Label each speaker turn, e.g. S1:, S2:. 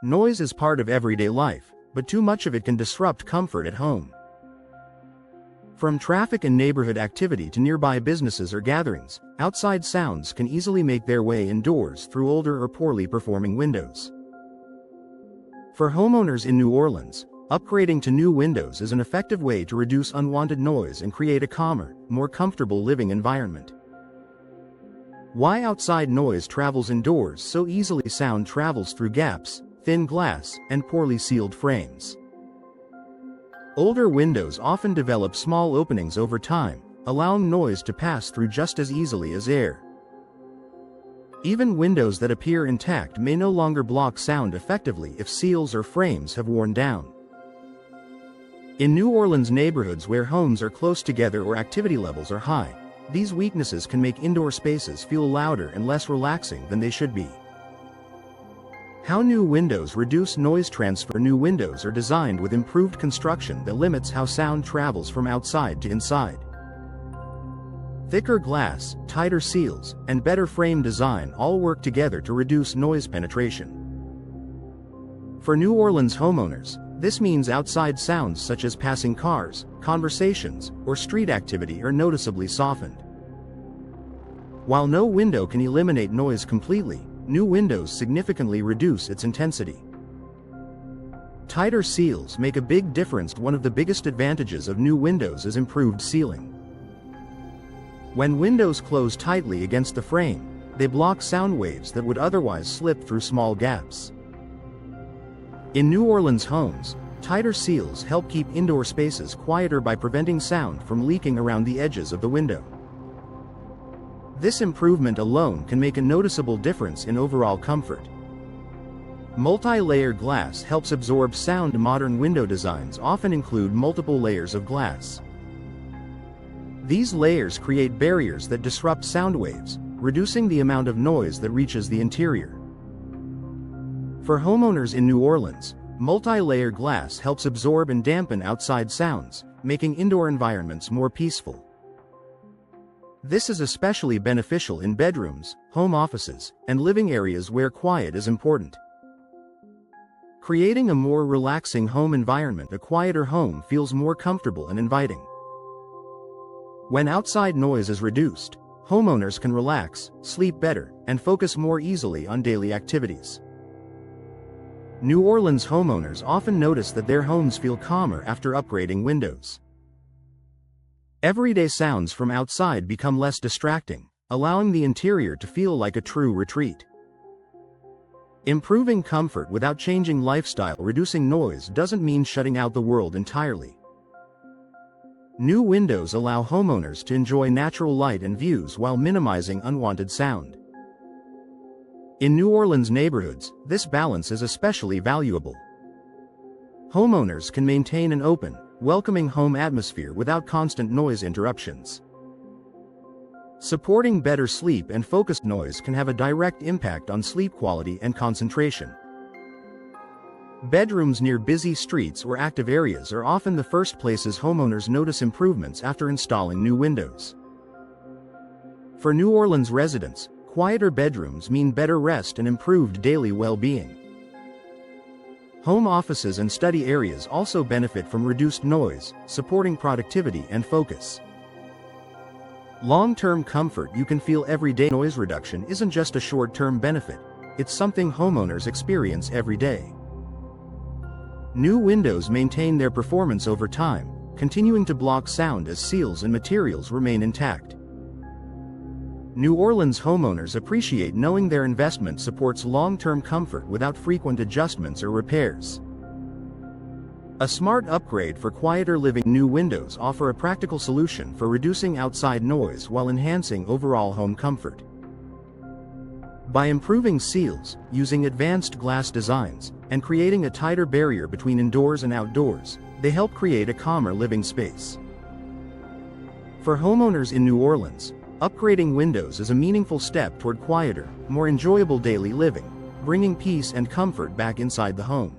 S1: Noise is part of everyday life, but too much of it can disrupt comfort at home. From traffic and neighborhood activity to nearby businesses or gatherings, outside sounds can easily make their way indoors through older or poorly performing windows. For homeowners in New Orleans, upgrading to new windows is an effective way to reduce unwanted noise and create a calmer, more comfortable living environment. Why outside noise travels indoors so easily? Sound travels through gaps, thin glass, and poorly sealed frames. Older windows often develop small openings over time, allowing noise to pass through just as easily as air. Even windows that appear intact may no longer block sound effectively if seals or frames have worn down. In New Orleans neighborhoods where homes are close together or activity levels are high, these weaknesses can make indoor spaces feel louder and less relaxing than they should be. How new windows reduce noise transfer? New windows are designed with improved construction that limits how sound travels from outside to inside. Thicker glass, tighter seals, and better frame design all work together to reduce noise penetration. For New Orleans homeowners, this means outside sounds such as passing cars, conversations, or street activity are noticeably softened. While no window can eliminate noise completely, new windows significantly reduce its intensity. Tighter seals make a big difference. One of the biggest advantages of new windows is improved sealing. When windows close tightly against the frame, they block sound waves that would otherwise slip through small gaps. In New Orleans homes, tighter seals help keep indoor spaces quieter by preventing sound from leaking around the edges of the window. This improvement alone can make a noticeable difference in overall comfort. Multi-layer glass helps absorb sound. Modern window designs often include multiple layers of glass. These layers create barriers that disrupt sound waves, reducing the amount of noise that reaches the interior. For homeowners in New Orleans, multi-layer glass helps absorb and dampen outside sounds, making indoor environments more peaceful. This is especially beneficial in bedrooms, home offices, and living areas where quiet is important. Creating a more relaxing home environment. A quieter home feels more comfortable and inviting. When outside noise is reduced, homeowners can relax, sleep better, and focus more easily on daily activities. New Orleans homeowners often notice that their homes feel calmer after upgrading windows. Everyday sounds from outside become less distracting, allowing the interior to feel like a true retreat. Improving comfort without changing lifestyle. Reducing noise doesn't mean shutting out the world entirely. New windows allow homeowners to enjoy natural light and views while minimizing unwanted sound. In New Orleans neighborhoods, this balance is especially valuable. Homeowners can maintain an open, welcoming home atmosphere without constant noise interruptions. Supporting better sleep and focused. Noise can have a direct impact on sleep quality and concentration. Bedrooms near busy streets or active areas are often the first places homeowners notice improvements after installing new windows. For New Orleans residents, quieter bedrooms mean better rest and improved daily well-being. Home offices and study areas also benefit from reduced noise, supporting productivity and focus. Long-term comfort. You can feel every day. Noise reduction isn't just a short-term benefit, it's something homeowners experience every day. New windows maintain their performance over time, continuing to block sound as seals and materials remain intact. New Orleans homeowners appreciate knowing their investment supports long-term comfort without frequent adjustments or repairs. A smart upgrade for quieter living. New windows offer a practical solution for reducing outside noise while enhancing overall home comfort. By improving seals, using advanced glass designs, and creating a tighter barrier between indoors and outdoors, they help create a calmer living space. For homeowners in New Orleans, upgrading windows is a meaningful step toward quieter, more enjoyable daily living, bringing peace and comfort back inside the home.